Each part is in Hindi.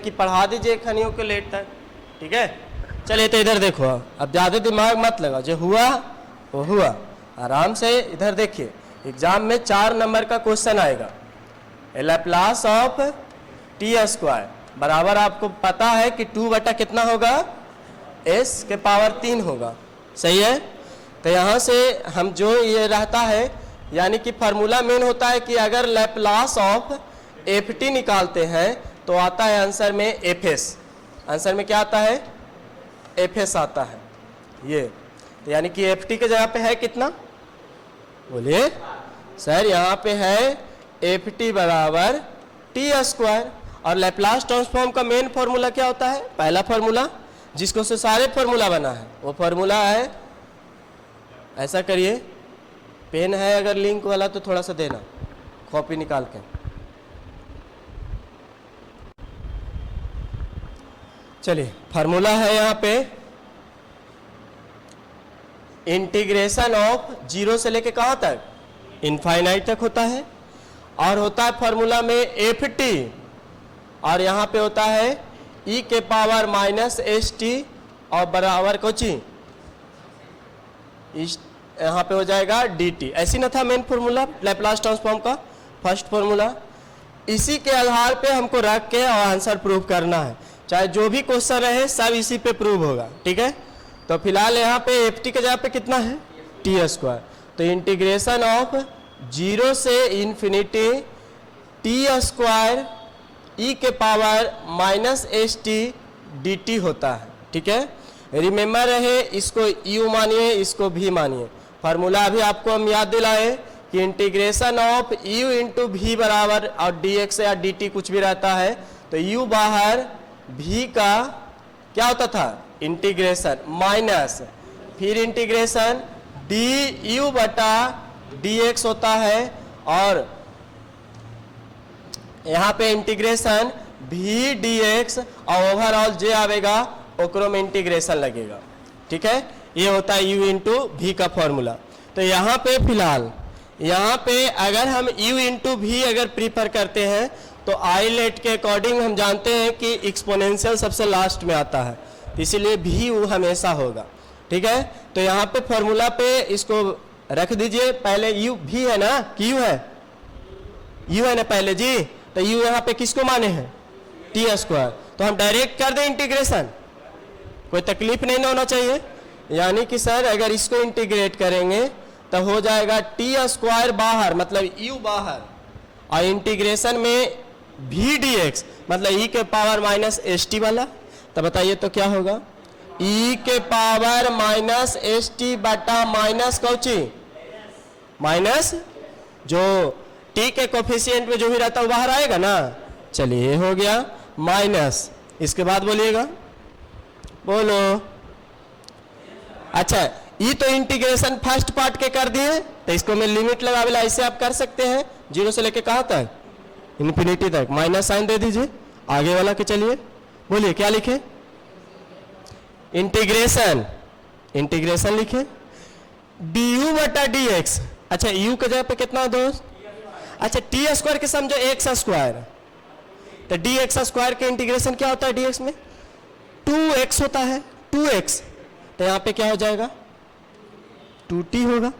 कि पढ़ा दीजिए खनियों को लेट तक, ठीक है। चलिए तो इधर देखो, अब ज़्यादा दिमाग मत लगाओ, जो हुआ वो हुआ, आराम से इधर देखिए। एग्जाम में 4 नंबर का क्वेश्चन आएगा, लैप्लास ऑफ टी स्क्वायर बराबर आपको पता है कि 2 बटा कितना होगा, s के पावर 3 होगा, सही है। तो यहाँ से हम जो ये रहता है, यानी कि फार्मूला मेन होता है कि अगर लैप्लास ऑफ एफ टी निकालते हैं तो आता है आंसर में एफ एस। आंसर में क्या आता है, एफ एस आता है ये। तो यानी कि एफ टी के जगह पे है कितना, बोलिए सर, यहाँ पे है एफ टी बराबर टी स्क्वायर। और लैप्लास ट्रांसफॉर्म का मेन फार्मूला क्या होता है, पहला फार्मूला जिसको से सारे फार्मूला बना है, वो फार्मूला है, ऐसा करिए, पेन है अगर लिंक वाला तो थोड़ा सा देना, कॉपी निकाल के। चलिए फार्मूला है यहाँ पे, इंटीग्रेशन ऑफ 0 से लेके कहाँ तक, इनफाइनाइट तक होता है। और होता है फार्मूला में एफ टी, और यहाँ पे होता है ई के पावर माइनस एस टी और बराबर कोची, यहाँ पे हो जाएगा डी टी। ऐसी ना था मेन फार्मूला लैप्लास ट्रांसफॉर्म का फर्स्ट फार्मूला। इसी के आधार पे हमको रख के और आंसर प्रूव करना है, चाहे जो भी क्वेश्चन रहे सब इसी पे प्रूव होगा, ठीक है। तो फिलहाल यहाँ पे एफ टी के जगह पे कितना है, टी स्क्वायर। तो इंटीग्रेशन ऑफ 0 से इन्फिनिटी टी स्क्वायर ई के power minus S T D T होता है, ठीक है। रिमेम्बर रहे, इसको यू मानिए, इसको भी मानिए। फार्मूला अभी आपको हम याद दिलाए कि इंटीग्रेशन ऑफ यू इंटू भी बराबर, और डी एक्स या डी टी कुछ भी रहता है तो यू बाहर, भी का क्या होता था, इंटीग्रेशन माइनस, फिर इंटीग्रेशन डी यू बटा डी एक्स होता है, और यहाँ पे इंटीग्रेशन भी डी एक्स और ओवरऑल जे आवेगा, ओकरो में इंटीग्रेशन लगेगा, ठीक है। ये होता है u इंटू भी का फॉर्मूला। तो यहाँ पे फिलहाल यहाँ पे अगर हम u इंटू भी अगर प्रीफर करते हैं तो आईलेट के अकॉर्डिंग हम जानते हैं कि एक्सपोनेंशियल सबसे लास्ट में आता है, इसीलिए भी वो हमेशा होगा, ठीक है। तो यहाँ पे फॉर्मूला पे इसको रख दीजिए, पहले u भी है ना कि u है ना पहले जी, तो u यहाँ पे किसको माने हैं, टी स्क्वायर। तो हम डायरेक्ट कर दें इंटीग्रेशन, कोई तकलीफ नहीं ना होना चाहिए। यानी कि सर अगर इसको इंटीग्रेट करेंगे तो हो जाएगा टी स्क्वायर बाहर, मतलब u बाहर, और इंटीग्रेशन में भी डी एक्स मतलब e के पावर माइनस एस टी वाला। तो बताइए तो क्या होगा, e के पावर माइनस एस टी बटा माइनस कौची, माइनस जो t के कोफिशिएंट में जो भी रहता है बाहर आएगा ना। चलिए ये हो गया माइनस, इसके बाद बोलिएगा, बोलो। अच्छा ये तो इंटीग्रेशन फर्स्ट पार्ट के कर दिए, तो इसको मैं लिमिट लगावेला ऐसे आप कर सकते हैं, 0 से लेके कहाँ तक, इन्फिनिटी तक, माइनस साइन दे दीजिए आगे वाला के। चलिए बोलिए क्या लिखे, इंटीग्रेशन, इंटीग्रेशन लिखे डी यू बटा डी एक्स। अच्छा u के जगह पे कितना दोस्त, अच्छा टी स्क्वायर के समझो एक्स स्क्वायर, तो डी एक्स स्क्वायर के इंटीग्रेशन क्या होता है, डी एक्स में 2x होता है, 2x। तो यहाँ पे क्या हो जाएगा, 2t होगा,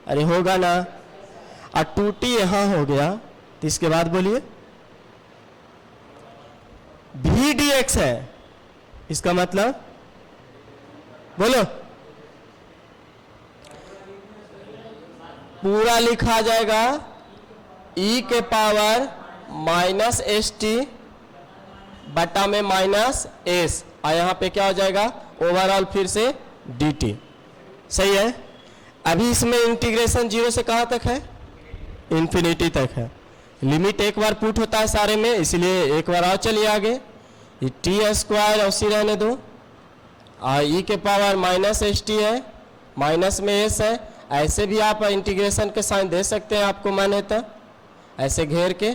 अरे होगा ना, और 2t यहाँ हो गया। तो इसके बाद बोलिए भी dx है, इसका मतलब बोलो, पूरा लिखा जाएगा e के पावर माइनस एस टी बटा में माइनस एस, और यहाँ पे क्या हो जाएगा ओवरऑल फिर से dt, सही है। अभी इसमें इंटीग्रेशन 0 से कहाँ तक है, इन्फिनिटी तक है। लिमिट एक बार पुट होता है सारे में, इसलिए एक बार और चलिए आगे, ये टी स्क्वायर उसी रहने दो, और ई के पावर माइनस एस टी है, माइनस में एस है। ऐसे भी आप इंटीग्रेशन के साइन दे सकते हैं, आपको मन है तो ऐसे घेर के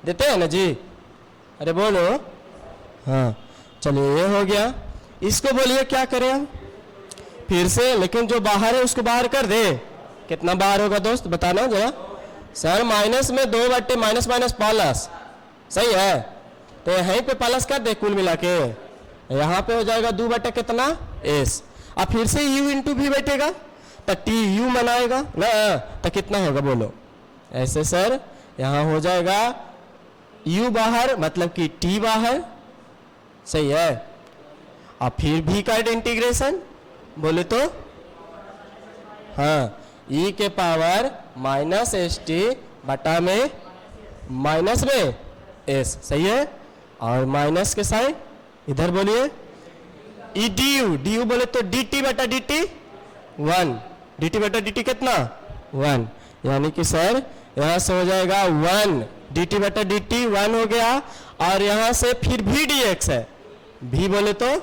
देते हैं ना जी, अरे बोलो हाँ। चलिए ये हो गया, इसको बोलिए क्या करें हम फिर से, लेकिन जो बाहर है उसको बाहर कर दे। कितना बाहर होगा दोस्त बताना जरा, सर माइनस में 2 बट्टे माइनस माइनस प्लस, सही है। तो यहीं पे प्लस कर दे कुल मिला के, यहाँ पे हो जाएगा 2 बटा कितना एस, अब फिर से u इंटू भी बैठेगा तो टी यू बनाएगा ना, तो कितना होगा बोलो, ऐसे सर यहाँ हो जाएगा u बाहर मतलब कि t बाहर, सही है। अब फिर भी का इंटीग्रेशन बोले तो हाँ e के पावर माइनस एस टी बटा में माइनस में s, सही है। और माइनस के साइन इधर बोलिए E D you, D you बोले तो डी टी बटा डी टी 1, डी टी बटा डी टी कितना 1, यानी कि सर यहाँ से हो जाएगा 1 डी टी बटा डी टी 1 हो गया। और यहाँ से फिर भी डी एक्स है, भी बोले तो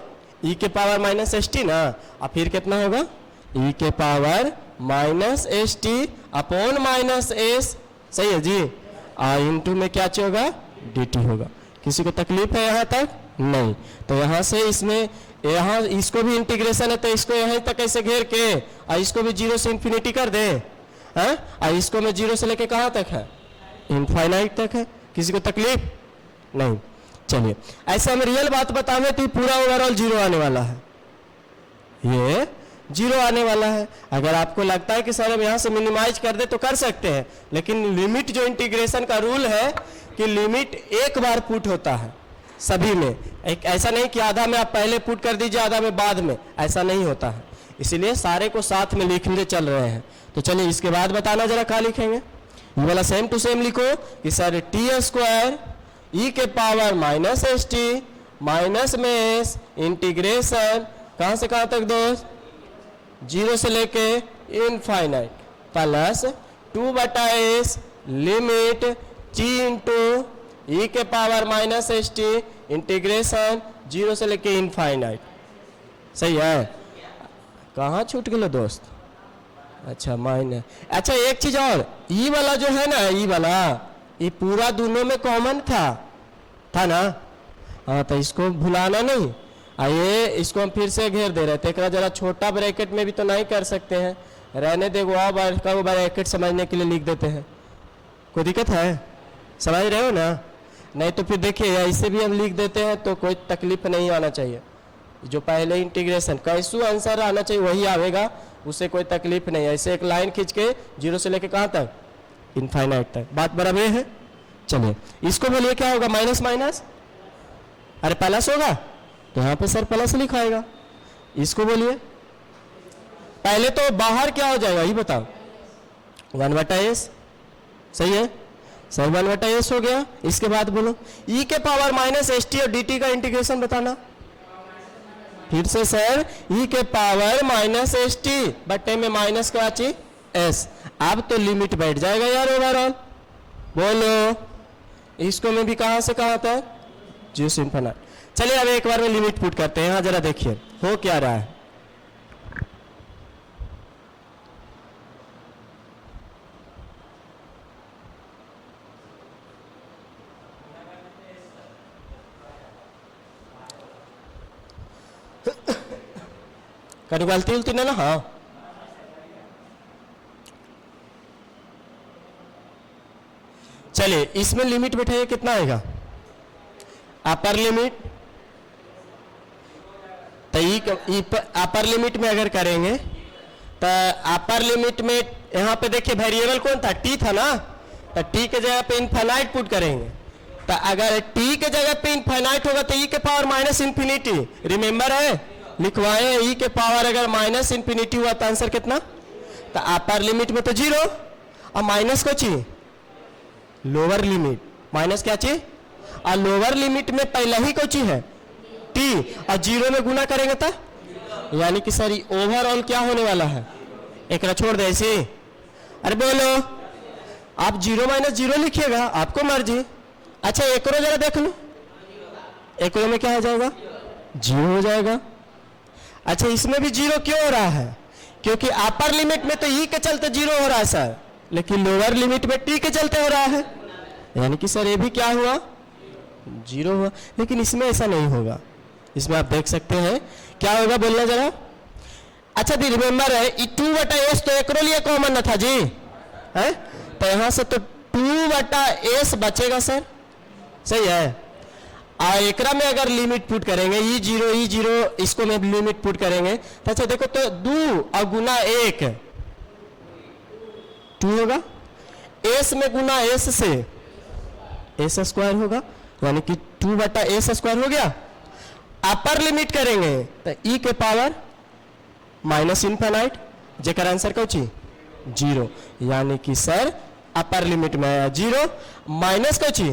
e के पावर माइनस एस टी ना, और फिर कितना होगा e के power minus S T upon minus S, सही है जी। और इंटू में क्या होगा डी टी होगा। किसी को तकलीफ है यहाँ तक नहीं, तो यहाँ से इसमें यहाँ इसको भी इंटीग्रेशन है तो इसको यहीं तक ऐसे घेर के और इसको भी 0 से इन्फिनिटी कर दे, हैं, और इसको में 0 से लेके कहाँ तक है इनफाइनाइट तक है। किसी को तकलीफ नहीं। चलिए ऐसे हम रियल बात बतावे तो पूरा ओवरऑल 0 आने वाला है, ये 0 आने वाला है। अगर आपको लगता है कि सर हम यहाँ से मिनिमाइज कर दे तो कर सकते हैं, लेकिन लिमिट जो इंटीग्रेशन का रूल है कि लिमिट एक बार पुट होता है सभी में, एक ऐसा नहीं कि आधा में आप पहले पुट कर दीजिए आधा में बाद में, ऐसा नहीं होता है। इसीलिए सारे को साथ में लिखने चल रहे हैं। तो चलिए इसके बाद बताना जरा क्या लिखेंगे, ये वाला सेम टू सेम लिखो कि सर टी स्क्वायर ई के power minus S T minus में एस इंटीग्रेशन कहाँ से कहाँ तक दोस्त 0 से लेके इनफाइनाइट प्लस 2 बटा S limit T into e के power minus S T integration 0 से लेके इनफाइनाइट, सही है। कहाँ छूट गए दोस्त, अच्छा माइनस, अच्छा एक चीज और, ई वाला जो है ना ई वाला ये पूरा दोनों में कॉमन था ना, हाँ तो इसको भुलाना नहीं। आइए इसको हम फिर से घेर दे रहे थे, जरा छोटा ब्रैकेट में भी तो नहीं कर सकते हैं, रहने दे वो ब्रैकेट समझने के लिए लिख देते हैं, कोई दिक्कत है, समझ रहे हो ना। नहीं तो फिर देखिए ऐसे भी हम लिख देते हैं तो कोई तकलीफ नहीं आना चाहिए, जो पहले इंटीग्रेशन कैसू आंसर आना चाहिए वही आवेगा, उससे कोई तकलीफ नहीं है। ऐसे एक लाइन खींच के 0 से लेके कहाँ तक इनफाइनाइट तक, बात बराबर है। चलिए इसको बोलिए क्या होगा, माइनस माइनस अरे प्लस होगा तो यहाँ पे सर प्लस लिखाएगा। इसको बोलिए पहले तो बाहर क्या हो जाएगा ये बताओ 1 बटा एस, सही है सर 1 बटा एस हो गया। इसके बाद बोलो ई के पावर माइनस एस टी और डी टी का इंटीग्रेशन बताना, फिर से सर ई के पावर माइनस एस टी बटे में माइनस का ची एस। अब तो लिमिट बैठ जाएगा यार ओवरऑल, बोलो इसको में भी कहां से कहां तक 0 से इनफिनिटी। चलिए अब एक बार में लिमिट पुट करते हैं, यहां जरा देखिए हो क्या रहा है। कहीं गलती उलती नहीं ना, हाँ चलिए इसमें लिमिट बैठाइए कितना आएगा, अपर लिमिट तो अपर लिमिट में अगर करेंगे तो अपर लिमिट में यहाँ पे देखिए वेरिएबल कौन था टी था ना, तो टी के जगह पे इनफाइनाइट पुट करेंगे। तो अगर टी के जगह पे इनफाइनाइट होगा तो ई के पावर माइनस इन्फिनिटी, रिमेंबर है लिखवाए, ई के पावर अगर माइनस इन्फिनिटी हुआ तो आंसर कितना, तो अपर लिमिट में तो 0 और माइनस को चाहिए लोअर लिमिट, माइनस क्या चाहिए और लोअर लिमिट में पहला ही को चाहिए है टी और 0 में गुना करेंगे तो यानी कि सर ओवरऑल क्या होने वाला है, एक छोड़ दे ऐसे। अरे बोलो आप 0 माइनस 0 लिखिएगा आपको मर्जी। अच्छा एक और जरा देख लो, एक में क्या हो जाएगा 0 हो जाएगा। अच्छा इसमें भी 0 क्यों हो रहा है, क्योंकि अपर लिमिट में तो ई के चलते 0 हो रहा है सर, लेकिन लोअर लिमिट में टी के चलते हो रहा है, यानी कि सर ये भी क्या हुआ 0 हुआ। लेकिन इसमें ऐसा नहीं होगा, इसमें आप देख सकते हैं क्या होगा बोलना जरा। अच्छा दी रिमेंबर है 2 बटा एस तो एक लिए कॉमन न था जी है, तो यहां से तो 2 बटा एस बचेगा सर, सही है। एकरा में अगर लिमिट पुट करेंगे ई जीरो इसको में लिमिट पुट करेंगे तो अच्छा देखो तो 2 और गुना 1 2 होगा, एस में गुना एस से एस स्क्वायर होगा, यानी कि 2 बटा एस स्क्वायर हो गया। अपर लिमिट करेंगे तो ई के पावर माइनस इनफाइनाइट, जेकर आंसर कौन ची 0, यानी कि सर अपर लिमिट में आया 0 माइनस कौन ची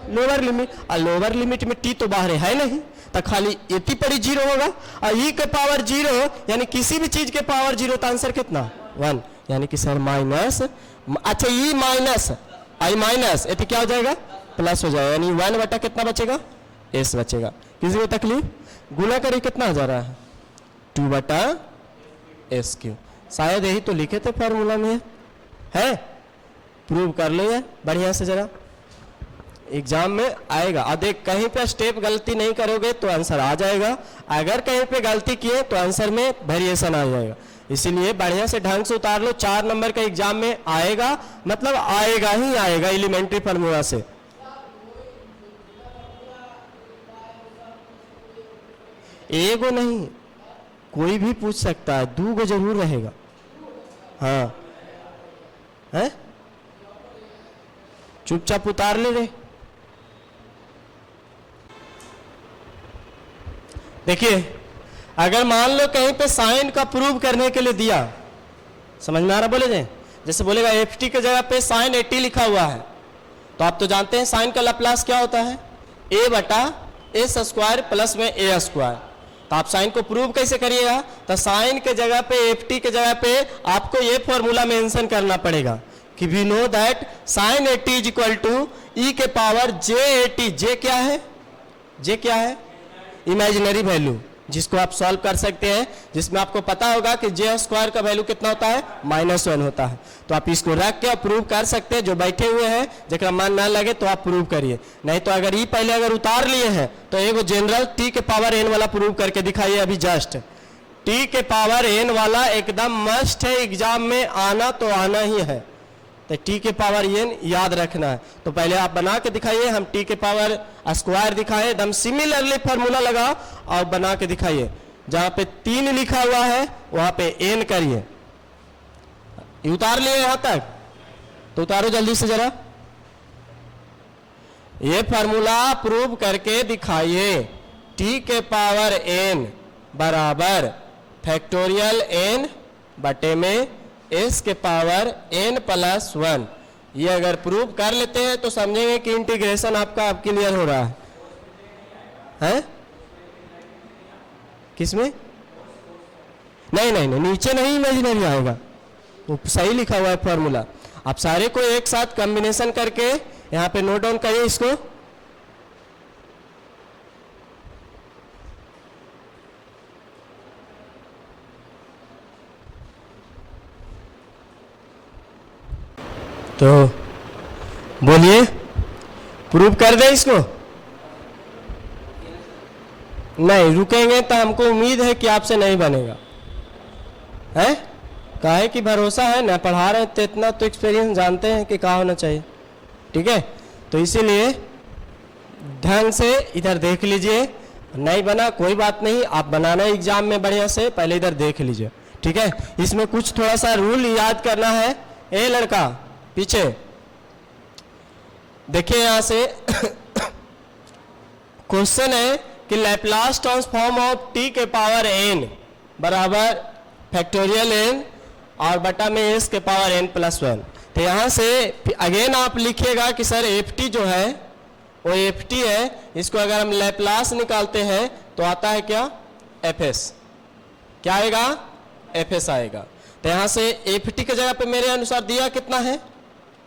लोअर लिमिट, और लोअर लिमिट में टी तो बाहर है नहीं तो खाली एटी पड़ी 0 होगा, और ई के पावर 0 यानी किसी भी चीज के पावर 0 तो आंसर कितना 1, यानी कि सर माइनस, अच्छा ई माइनस आई माइनस एटी क्या हो जाएगा प्लस हो जाएगा, यानी 1 बटा कितना बचेगा एस बचेगा। किसी को तकलीफ, गुना करिए कितना आ जा रहा है 2 बटा एस क्यू, शायद यही तो लिखे थे फॉर्मूला में है, प्रूव कर लो यार बढ़िया से जरा, एग्जाम में आएगा। और देख कहीं पे स्टेप गलती नहीं करोगे तो आंसर आ जाएगा, अगर कहीं पे गलती किए तो आंसर में वेरिएशन आ जाएगा, इसीलिए बढ़िया से ढंग से उतार लो। 4 नंबर का एग्जाम में आएगा, मतलब आएगा ही आएगा एलिमेंट्री फॉर्मूला से। एगो नहीं कोई भी पूछ सकता है, 2 गो जरूर रहेगा। हाँ है, चुपचाप उतार ले रे। देखिए अगर मान लो कहीं पे साइन का प्रूव करने के लिए दिया, समझ में आ रहा बोले जाए, जैसे बोलेगा एफ टी के जगह पे साइन 80 लिखा हुआ है, तो आप तो जानते हैं साइन का लाप्लास क्या होता है ए बटा एस स्क्वायर प्लस में ए स्क्वायर। तो आप साइन को प्रूव कैसे करिएगा, तो साइन के जगह पे एफ टी के जगह पे आपको ये फॉर्मूला मेंशन करना पड़ेगा कि we know that sine 80 is equal to e के पावर जे 80। जे क्या है, जे क्या है इमेजिनरी वैल्यू, जिसको आप सॉल्व कर सकते हैं, जिसमें आपको पता होगा कि जे स्क्वायर का वैल्यू कितना होता है -1 होता है। तो आप इसको रख के प्रूव कर सकते हैं, जो बैठे हुए हैं जरा मान ना लगे तो आप प्रूव करिए, नहीं तो अगर ये पहले अगर उतार लिए हैं तो एक जनरल टी के पावर n वाला प्रूव करके दिखाइए अभी जस्ट। टी के पावर n वाला एकदम मस्ट है, एग्जाम में आना तो आना ही है, तो टी के पावर n याद रखना है। तो पहले आप बना के दिखाइए, हम टी के पावर स्क्वायर दिखाए, एकदम सिमिलरली फॉर्मूला लगाओ और बना के दिखाइए। जहां पे 3 लिखा हुआ है वहां पे n करिए। उतार लिए यहां तक, तो उतारो जल्दी से जरा, ये फॉर्मूला प्रूव करके दिखाइए। टी के पावर n बराबर फैक्टोरियल n बटे में एस के पावर n प्लस 1। ये अगर प्रूव कर लेते हैं तो समझेंगे कि इंटीग्रेशन आपका अब क्लियर हो रहा है? किसमें? नहीं नहीं नहीं, नीचे नहीं इमेजिनरी आएगा, वो सही लिखा हुआ है फॉर्मूला। आप सारे को एक साथ कॉम्बिनेशन करके यहाँ पे नोट डाउन करिए इसको। तो बोलिए प्रूव कर दे इसको। नहीं रुकेंगे तो हमको उम्मीद है कि आपसे नहीं बनेगा, है काहे कि भरोसा है ना, पढ़ा रहे हैं तो इतना तो एक्सपीरियंस जानते हैं कि क्या होना चाहिए, ठीक है। तो इसीलिए ढंग से इधर देख लीजिए, नहीं बना कोई बात नहीं, आप बनाना एग्जाम में बढ़िया से, पहले इधर देख लीजिए, ठीक है। इसमें कुछ थोड़ा सा रूल याद करना है। ए लड़का पीछे देखिए, यहां से क्वेश्चन है कि लैप्लास ट्रांसफॉर्म ऑफ टी के पावर n बराबर फैक्टोरियल n और बटा में s के पावर n प्लस 1। तो यहां से अगेन आप लिखिएगा कि सर एफ टी जो है वो एफ टी है, इसको अगर हम लैप्लास निकालते हैं तो आता है क्या एफ एस, क्या आएगा एफ एस आएगा। तो यहां से एफ टी के जगह पे मेरे अनुसार दिया कितना है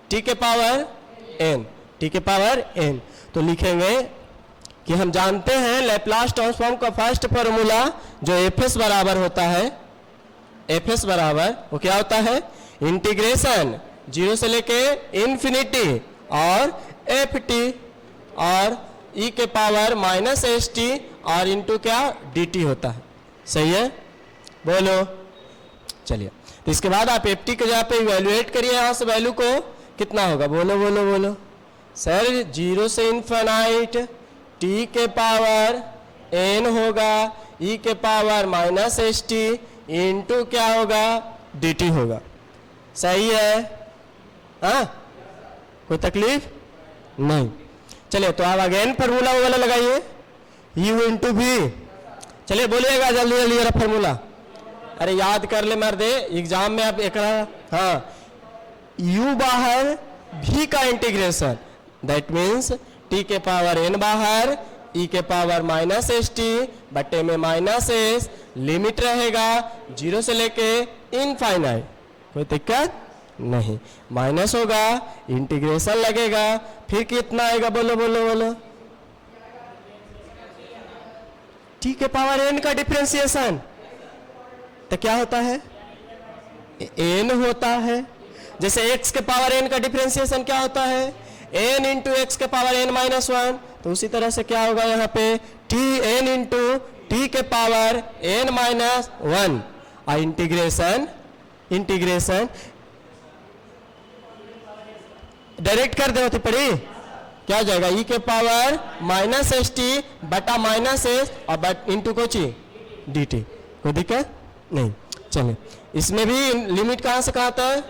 टी के पावर n, टी के पावर n। तो लिखेंगे कि हम जानते हैं लैप्लास ट्रांसफॉर्म का फर्स्ट फॉर्मूला जो एफ एस बराबर होता है, एफ एस बराबर वो क्या होता है इंटीग्रेशन 0 से लेके इंफिनिटी और एफ टी और ई के पावर माइनस एस टी और इंटू क्या डी टी होता है, सही है बोलो। चलिए तो इसके बाद आप एफ टी के जगह पे इवेल्युएट करिए, यहाँ से वैल्यू को कितना होगा बोलो बोलो बोलो, सर 0 से इन्फिनाइट टी के पावर n होगा e के power minus S T into क्या होगा dt होगा। सही है? हाँ, कोई तकलीफ नहीं। चलिए तो आप अगेन फार्मूला वाला लगाइए, u इंटू भी। चलिए बोलिएगा जल्दी जल्दी जरा फार्मूला। अरे याद कर ले मर दे, एग्जाम में आप एक, हाँ, u बाहर v का इंटीग्रेशन, दैट मीन्स t के पावर n बाहर e के पावर माइनस एस टी बटे में माइनस एस, लिमिट रहेगा 0 से लेके इनफाइनाइट, कोई दिक्कत नहीं। माइनस होगा, इंटीग्रेशन लगेगा, फिर कितना आएगा बोलो बोलो बोलो, t के पावर n का डिफरेंशिएशन तो क्या होता है n होता है। जैसे x के पावर n का डिफरेंशिएशन क्या होता है n इंटू एक्स के पावर n माइनस वन, तो उसी तरह से क्या होगा यहाँ पे t n इंटू टी के पावर n माइनस वन, और इंटीग्रेशन डायरेक्ट कर दे होती पड़ी, क्या हो जाएगा e के पावर माइनस एस टी बटा माइनस एस और but into Kochi D T, कोई दिक्कत नहीं। चलिए इसमें भी लिमिट कहाँ से कहाँ तक,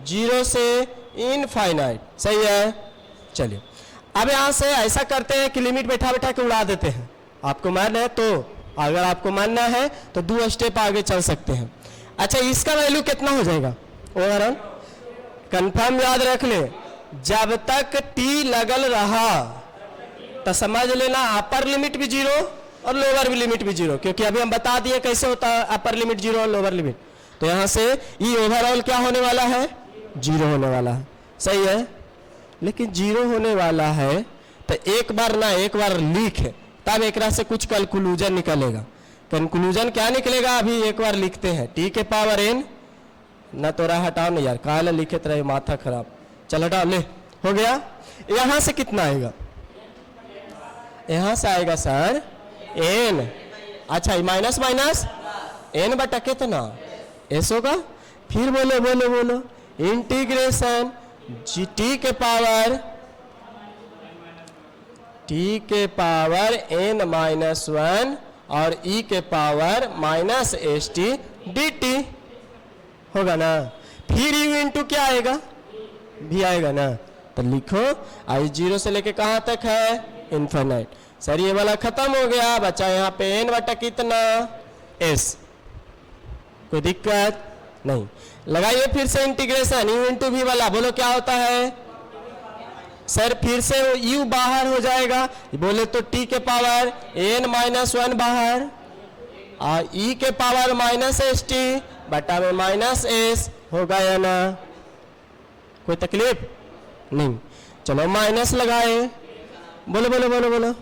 0 से इनफाइनाइट, सही है। चलिए अब यहाँ से ऐसा करते हैं कि लिमिट बैठा बैठा के उड़ा देते हैं। आपको मानना है तो, अगर आपको मानना है तो 2 स्टेप आगे चल सकते हैं। अच्छा इसका वैल्यू कितना हो जाएगा ओवरऑल, कंफर्म याद रख ले, जब तक टी लगल रहा तो समझ लेना अपर लिमिट भी 0 और लोअर भी लिमिट भी 0, क्योंकि अभी हम बता दिए कैसे होता है अपर लिमिट 0 और लोअर लिमिट। तो यहाँ से ये ओवरऑल क्या होने वाला है 0 होने वाला है, सही है। लेकिन 0 होने वाला है तो एक बार लिख तब एक से कुछ कंक्लूजन निकलेगा। कंक्लूजन क्या निकलेगा अभी एक बार लिखते हैं, टी के पावर n न तो रहा, हटाओ नहीं यार, काला लिखे तो रहे माथा खराब, चल हटाओ, ले हो गया। यहां से कितना आएगा, यहां से आएगा सर n, अच्छा माइनस माइनस n बटा कितना s होगा, फिर बोलो बोलो बोलो इंटीग्रेशन टी के पावर n माइनस वन और e के power minus S T D T होगा ना। फिर u इंटू क्या आएगा भी आएगा ना, तो लिखो आई 0 से लेके कहाँ तक है इनफाइनाइट। सर ये वाला खत्म हो गया, बचा यहाँ पे n बटा कितना s, कोई दिक्कत नहीं। लगाइए फिर से इंटीग्रेशन u इंटू भी वाला, बोलो क्या होता है सर, फिर से u बाहर हो जाएगा, बोले तो t के पावर n माइनस वन बाहर और e के पावर माइनस एस टी बटा में माइनस एस होगा या ना, कोई तकलीफ नहीं। चलो माइनस लगाए, बोलो बोलो बोलो बोलो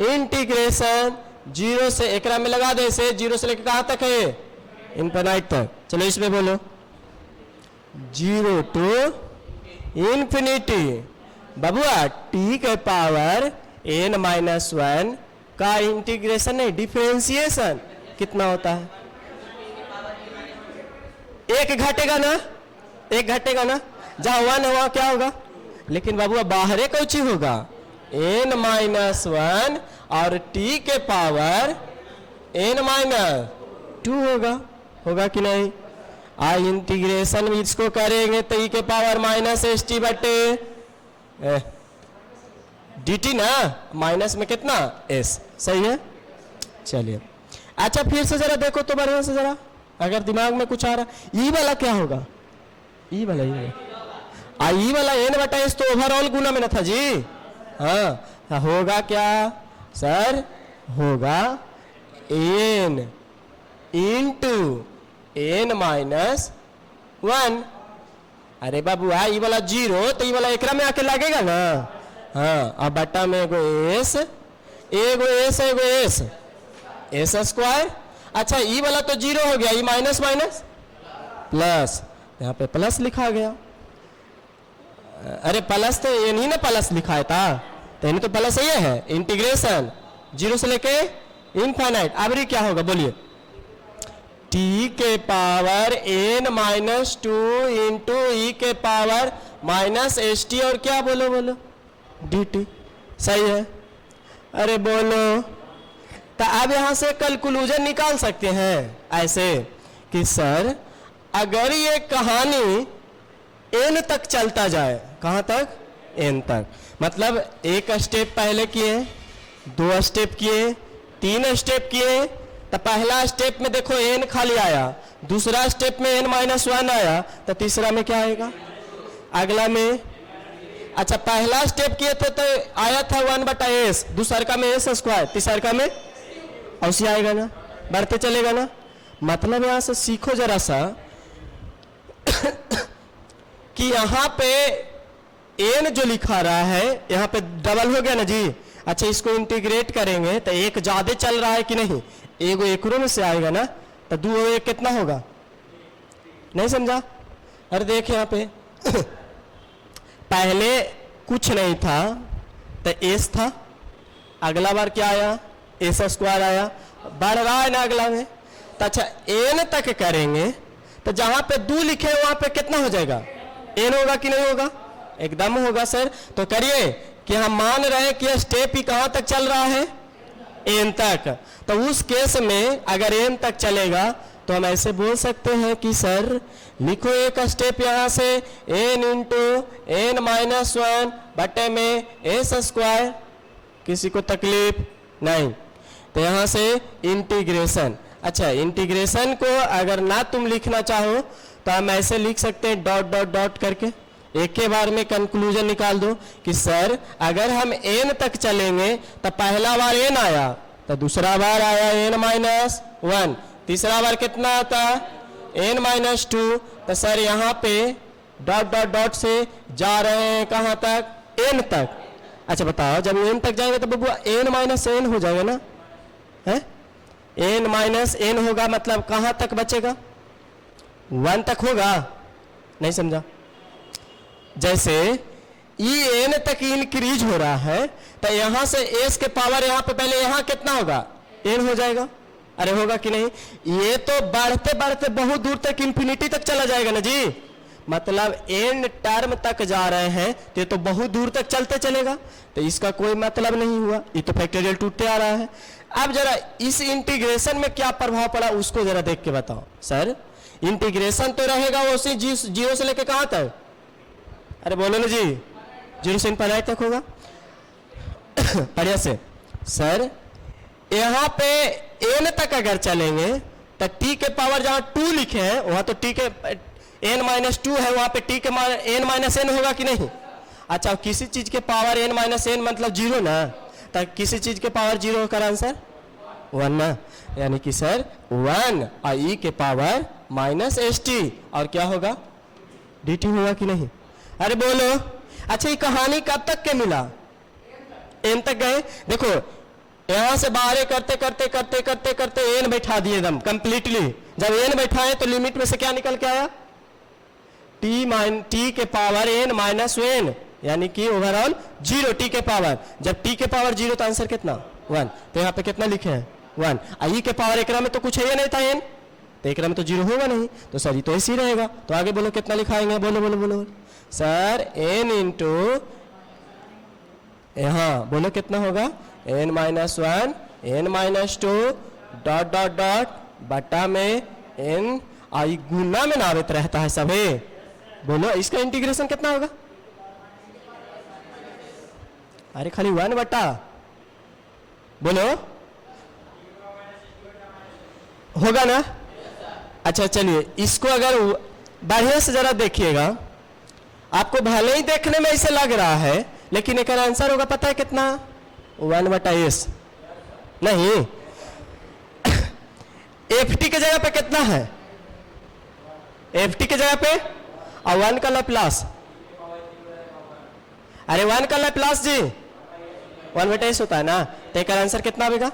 इंटीग्रेशन 0 से एक में लगा दे, से 0 से लेकर कहाँ तक है इनफिनाइट तक। चलो इसमें बोलो 0 टू इन्फिनिटी, बबुआ टी के पावर n माइनस वन का इंटीग्रेशन नहीं डिफरेंशिएशन कितना होता है, एक घटेगा ना, एक घटेगा ना, जहां 1 है वहां क्या होगा, लेकिन बाबू बाहर कौन सी होगा n माइनस वन और t के पावर n माइनस टू होगा कि नहीं। इंटीग्रेशन इसको करेंगे तो e के पावर माइनस एस टी बटे डी टी ना, माइनस में कितना s, सही है। चलिए अच्छा फिर से जरा देखो तो बढ़िया से जरा, अगर दिमाग में कुछ आ रहा, ई वाला क्या होगा, ई वाला ई वाला n बटा एस तो ओवरऑल गुना में ना था जी, हाँ होगा क्या सर, होगा n into n minus one. अरे बाबू ये वाला 0 तो ये वाला एकरा में आके लगेगा ना, हाँ अब बटा में एगो एस स्क्वायर। अच्छा ई वाला तो 0 हो गया, ये माइनस माइनस प्लस, यहाँ पे प्लस लिखा गया। अरे प्लस तो ये नहीं ना प्लस लिखा था, तो यानी तो प्लस ये है इंटीग्रेशन 0 से लेके इनफाइनाइट। अब क्या होगा बोलिए, टी के power n minus two into e के पावर माइनस एस टी और क्या बोलो बोलो dt। सही है? अरे बोलो, तो अब यहां से कंक्लूजन निकाल सकते हैं ऐसे कि सर अगर ये कहानी n तक चलता जाए, कहां तक? n तक, मतलब एक स्टेप पहले किए, 2 स्टेप किए, 3 स्टेप किए, तो पहला स्टेप में देखो n खाली आया, दूसरा स्टेप में n-1 आया, तो तीसरा में क्या आएगा? अगला में, अच्छा पहला स्टेप किए थे तो आया था 1/s, दूसरा में s², तीसरा में ऐसे आएगा ना, बढ़ते चलेगा ना। मतलब यहां से सीखो जरा सा कि यहाँ पे n जो लिखा रहा है यहाँ पे डबल हो गया ना जी। अच्छा इसको इंटीग्रेट करेंगे तो एक ज्यादा चल रहा है कि नहीं, एगो एकरो में से आएगा ना, तो 2 और 1 कितना होगा? नहीं समझा? अरे देख यहाँ पे पहले कुछ नहीं था तो s था, अगला बार क्या आया? s² आया, बढ़ रहा है ना अगला में। तो अच्छा n तक करेंगे तो जहां पे 2 लिखे वहां पे कितना हो जाएगा? n होगा कि नहीं होगा? एकदम होगा सर। तो करिए कि हम मान रहे हैं कि स्टेप ही कहां तक चल रहा है? n तक। तो उस केस में अगर n तक चलेगा तो हम ऐसे बोल सकते हैं कि सर लिखो एक स्टेप यहां से n × n-1 बटे में s², किसी को तकलीफ नहीं। तो यहां से इंटीग्रेशन, अच्छा इंटीग्रेशन को अगर ना तुम लिखना चाहो तो हम ऐसे लिख सकते हैं डॉट डॉट डॉट करके, एक के बार में कंक्लूजन निकाल दो कि सर अगर हम n तक चलेंगे तो पहला बार n आया, तो दूसरा बार आया n-1, तीसरा बार कितना आता? n-2। तो सर यहाँ पे डॉट डॉट डॉट से जा रहे हैं कहाँ तक? n तक। अच्छा बताओ जब n तक जाएंगे तो बबुआ n-n हो जाएगा ना, है? n-n होगा मतलब कहाँ तक बचेगा? 1 तक होगा। नहीं समझा? जैसे n तक इंक्रीज हो रहा है तो यहां से s के पावर यहाँ पे पहले यहाँ कितना होगा? n हो जाएगा। अरे होगा कि नहीं? ये तो बढ़ते बढ़ते बहुत दूर तक इंफिनिटी तक चला जाएगा ना जी, मतलब n टर्म तक जा रहे हैं तो ये तो बहुत दूर तक चलते चलेगा, तो इसका कोई मतलब नहीं हुआ, ये तो फैक्टोरियल टूटते आ रहा है। अब जरा इस इंटीग्रेशन में क्या प्रभाव पड़ा उसको जरा देख के बताओ। सर इंटीग्रेशन तो रहेगा वो उसी 0 से लेके कहां तक? अरे बोलो ना जी, 0 से ∞ तक होगा। बढ़िया से सर यहाँ पे n तक अगर चलेंगे तो t के पावर जहां 2 लिखे हैं वहां तो t के n-2 है, वहां पे t के n-n होगा कि नहीं? अच्छा किसी चीज के पावर n-n मतलब 0 ना, तो किसी चीज के पावर 0 होकर आंसर 1 ना, यानी कि सर 1 और e के पावर -st और क्या होगा? dt होगा कि नहीं? अरे बोलो। अच्छा ये कहानी कब तक के मिला? n तक गए। देखो यहां से बाहर करते करते करते करते करते n बैठा दिए एकदम कंप्लीटली। जब n बैठाए तो लिमिट में से क्या निकल के आया? t के पावर n-n, यानी कि ओवरऑल 0 t के पावर। जब t के पावर 0 तो आंसर कितना? 1। तो यहाँ पे कितना लिखे हैं? 1। ई के पावर एकरा में तो कुछ है नहीं था n, तो एकरा में तो 0 होगा नहीं, तो सर ये तो ऐसे ही रहेगा। तो आगे बोलो कितना लिखाएंगे? बोलो बोलो बोलो सर n × यहाँ बोलो कितना होगा? n-1 n-2 dot dot dot बटा में n, आई गुना में नावित रहता है सभी। बोलो इसका इंटीग्रेशन कितना होगा? अरे खाली 1 बटा, बोलो होगा ना? अच्छा चलिए इसको अगर बढ़िया से जरा देखिएगा, आपको भले ही देखने में ऐसे लग रहा है लेकिन एक आंसर होगा पता है कितना? 1/s नहीं, ft के जगह पे कितना है? ft के जगह पे और 1 का लैप्लास, अरे 1 का लैप्लास जी 1/s होता है ना, तो एक आंसर कितना आएगा?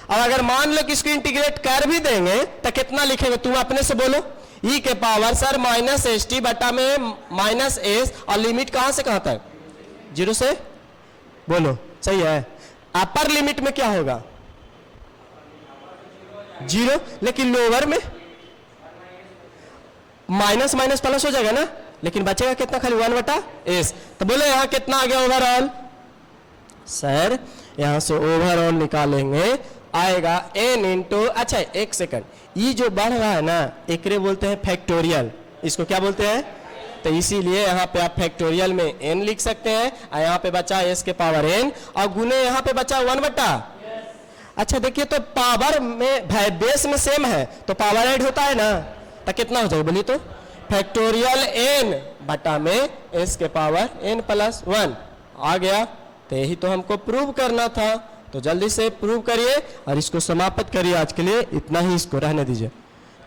अब अगर मान लो कि इसको इंटीग्रेट कर भी देंगे तो कितना लिखेंगे? तुम अपने से बोलो। e के पावर सर -st बटा में -s और लिमिट कहां से कहां तक? 0 से, बोलो सही है। अपर लिमिट में क्या होगा? 0, लेकिन लोअर में माइनस माइनस प्लस हो जाएगा ना, लेकिन बचेगा कितना? खाली 1/s। तो बोले यहाँ कितना आ गया ओवरऑल? सर यहाँ से ओवरऑल निकालेंगे, आएगा n इंटू, अच्छा एक सेकंड, ये जो बढ़ रहा है ना एकरे बोलते हैं फैक्टोरियल, इसको क्या बोलते हैं? तो इसीलिए यहाँ पे आप फैक्टोरियल में n लिख सकते हैं, और यहाँ पे बचा s के पावर n, और गुने यहाँ पे बचा 1/। अच्छा देखिए, तो पावर में बेस में सेम है तो पावर ऐड होता है ना, तो कितना हो जाएगा बोलिए तो? फैक्टोरियल n बटा में s के पावर n प्लस 1 आ गया। तो यही तो हमको प्रूव करना था, तो जल्दी से प्रूव करिए और इसको समाप्त करिए। आज के लिए इतना ही, इसको रहने दीजिए।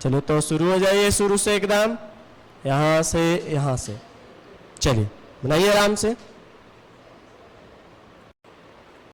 चलो तो शुरू हो जाइए, शुरू से एकदम यहाँ से चलिए बनाइए आराम से।